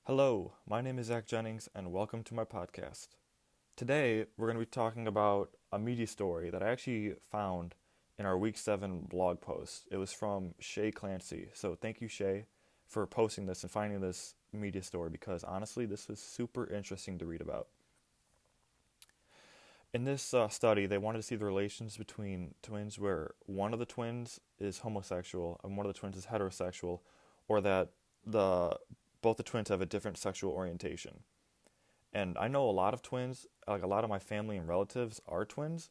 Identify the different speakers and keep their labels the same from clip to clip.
Speaker 1: Hello, my name is Jennings, and welcome to my podcast. Today, we're going to be talking about a media story that I actually found in our Week 7 blog post. It was from Shay Clancy. So, thank you, Shay, for posting this and finding this media story because honestly, this was super interesting to read about. In this study, they wanted to see the relations between twins where one of the twins is homosexual and one of the twins is heterosexual, or that the both the twins have a different sexual orientation. And I know a lot of twins, like a lot of my family and relatives are twins,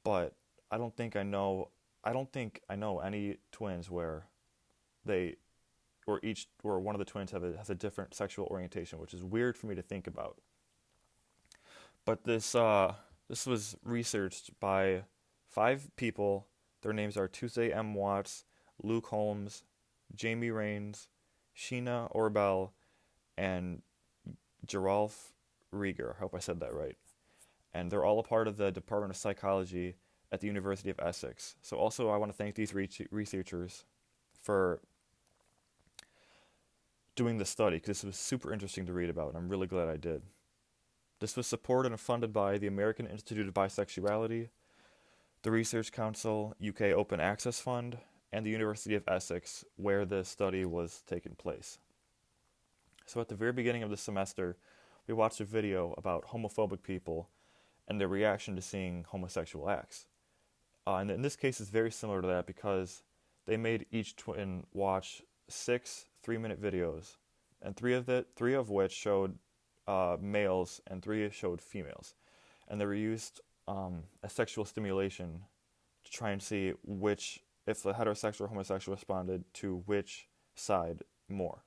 Speaker 1: but I don't think I know any twins where they where one of the twins has a different sexual orientation, which is weird for me to think about. But this was researched by five people. Their names are Tuesday M. Watts, Luke Holmes, Jamie Rains, Sheena Orbell, and Geralf Rieger. I hope I said that right. And they're all a part of the Department of Psychology at the University of Essex. So also I want to thank these researchers for doing this study because this was super interesting to read about, and I'm really glad I did. This was supported and funded by the American Institute of Bisexuality, the Research Council UK Open Access Fund, and the University of Essex, where the study was taking place. So at the very beginning of the semester, we watched a video about homophobic people and their reaction to seeing homosexual acts. And in this case, it's very similar to that because they made each twin watch 6 3-minute videos, and three of which showed males and three showed females, and they were used as sexual stimulation to try and see if the heterosexual or homosexual responded to which side more.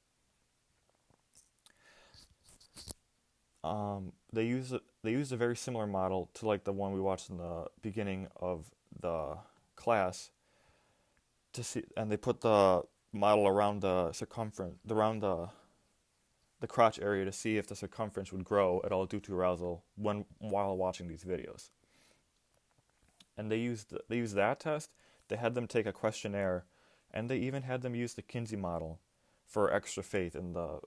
Speaker 1: They used a very similar model to like the one we watched in the beginning of the class to see, and they put the model around the circumference, around the crotch area to see if the circumference would grow at all due to arousal while watching these videos. And they used that test. They had them take a questionnaire, and they even had them use the Kinsey model for extra faith in the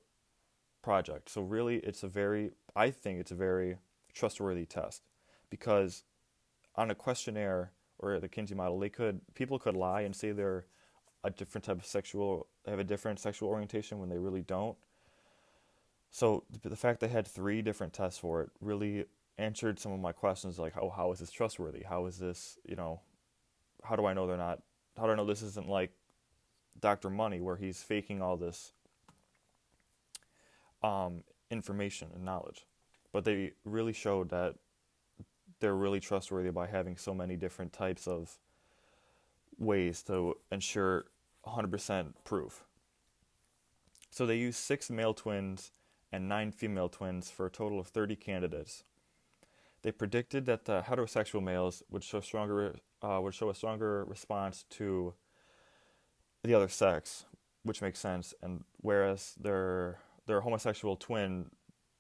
Speaker 1: project. So really, I think it's a very trustworthy test because on a questionnaire or the Kinsey model, people could lie and say they're a different type of they have a different sexual orientation when they really don't. So the fact they had three different tests for it really answered some of my questions, like, oh, how is this trustworthy? How is this, how do I know they're not? How do I know this isn't like Dr. Money, where he's faking all this information and knowledge? But they really showed that they're really trustworthy by having so many different types of ways to ensure 100% proof. So they used 6 male twins and 9 female twins for a total of 30 candidates. They predicted that the heterosexual males would show a stronger response to the other sex, which makes sense, and whereas their homosexual twin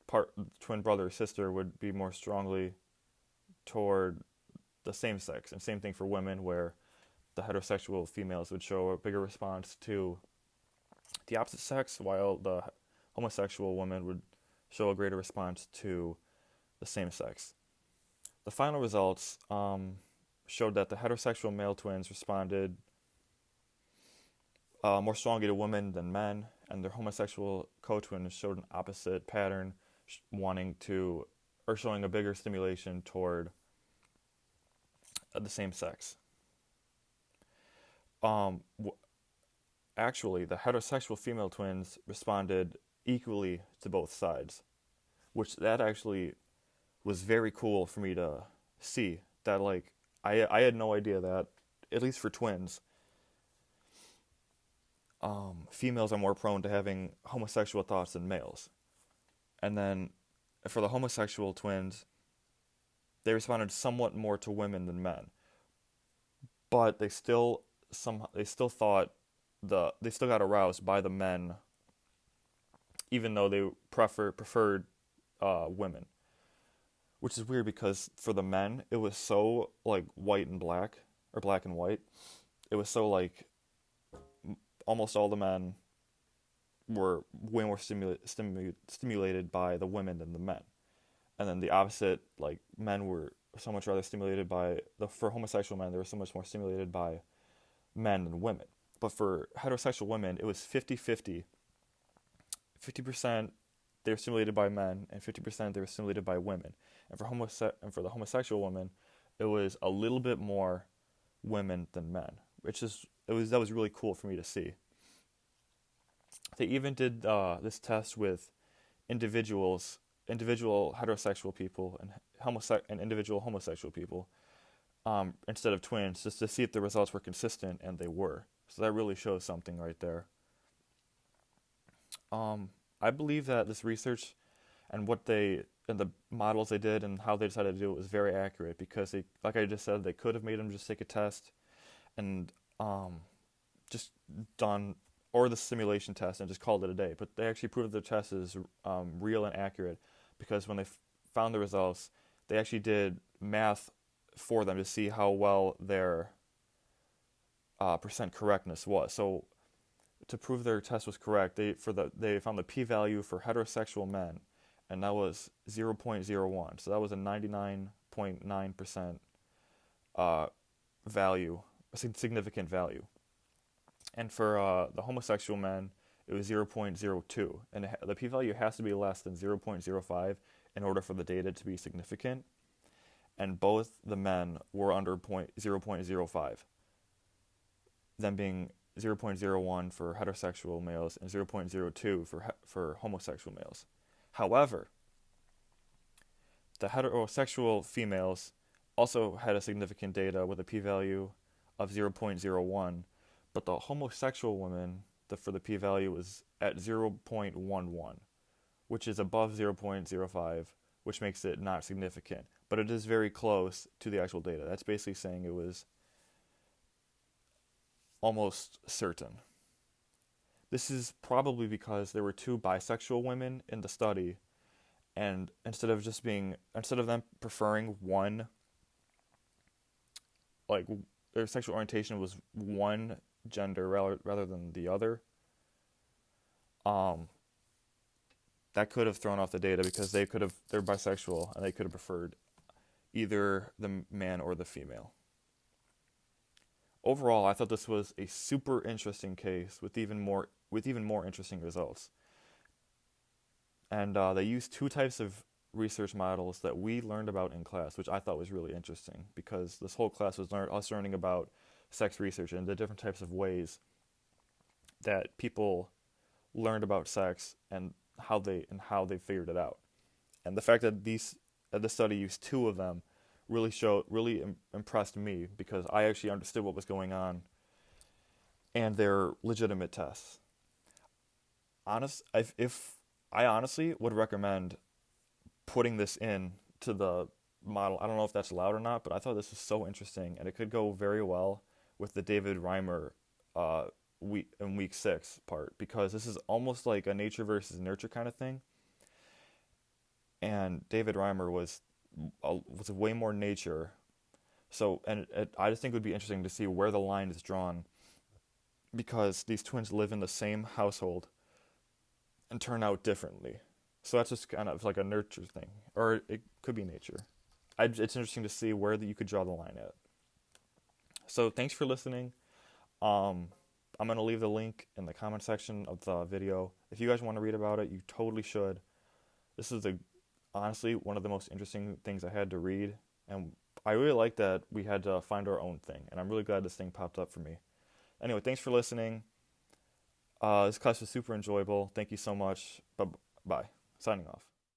Speaker 1: brother or sister would be more strongly toward the same sex, and same thing for women, where the heterosexual females would show a bigger response to the opposite sex, while the homosexual woman would show a greater response to the same sex. The final results showed that the heterosexual male twins responded more strongly to women than men, and their homosexual co-twins showed an opposite pattern, showing a bigger stimulation toward the same sex. Actually, the heterosexual female twins responded equally to both sides, which that actually was very cool for me to see. That like I had no idea that, at least for twins, females are more prone to having homosexual thoughts than males. And then for the homosexual twins, they responded somewhat more to women than men, but they still got aroused by the men, even though they preferred women, which is weird because for the men it was so like white and black, or black and white. It was so like almost all the men were way more stimulated by the women than the men. And then the opposite, like men were so much rather stimulated by for homosexual men, they were so much more stimulated by men than women. But for heterosexual women, it was 50-50. 50% they were stimulated by men, and 50% they were stimulated by women. And for the homosexual women, it was a little bit more women than men, which is that was really cool for me to see. They even did this test with individual heterosexual people and individual homosexual people, instead of twins, just to see if the results were consistent, and they were. So that really shows something right there. I believe that this research and the models they did and how they decided to do it was very accurate, because they, like I just said, they could have made them just take a test and just done, or the simulation test, and just called it a day. But they actually proved that the test is real and accurate, because when they found the results, they actually did math for them to see how well their percent correctness was. So to prove their test was correct, they found the p-value for heterosexual men, and that was 0.01. So that was a 99.9% value, a significant value. And for the homosexual men, it was 0.02, and the p-value has to be less than 0.05 in order for the data to be significant. And both the men were under 0.05, them being 0.01 for heterosexual males and 0.02 for homosexual males. However, the heterosexual females also had a significant data with a p-value of 0.01, but the homosexual women, for the p-value was at 0.11, which is above 0.05, which makes it not significant. But it is very close to the actual data. That's basically saying it was almost certain. This is probably because there were 2 bisexual women in the study, and instead of them preferring one, like their sexual orientation was one gender rather than the other, that could have thrown off the data, because they're bisexual and they could have preferred either the man or the female. Overall, I thought this was a super interesting case with even more interesting results. And they used 2 types of research models that we learned about in class, which I thought was really interesting, because this whole class was us learning about sex research and the different types of ways that people learned about sex and how they figured it out. And the fact that this study used 2 of them really impressed me, because I actually understood what was going on, and they're legitimate tests. I honestly would recommend putting this in to the model. I don't know if that's allowed or not, but I thought this was so interesting, and it could go very well with the David Reimer week 6 part, because this is almost like a nature versus nurture kind of thing. And David Reimer was way more nature. So, and I just think it would be interesting to see where the line is drawn, because these twins live in the same household and turn out differently. So that's just kind of like a nurture thing, or it could be nature. It's interesting to see where you could draw the line at. So thanks for listening. I'm going to leave the link in the comment section of the video. If you guys want to read about it, you totally should. This is honestly one of the most interesting things I had to read, and I really like that we had to find our own thing, and I'm really glad this thing popped up for me. Anyway, thanks for listening. This class was super enjoyable. Thank you so much. Bye. Signing off.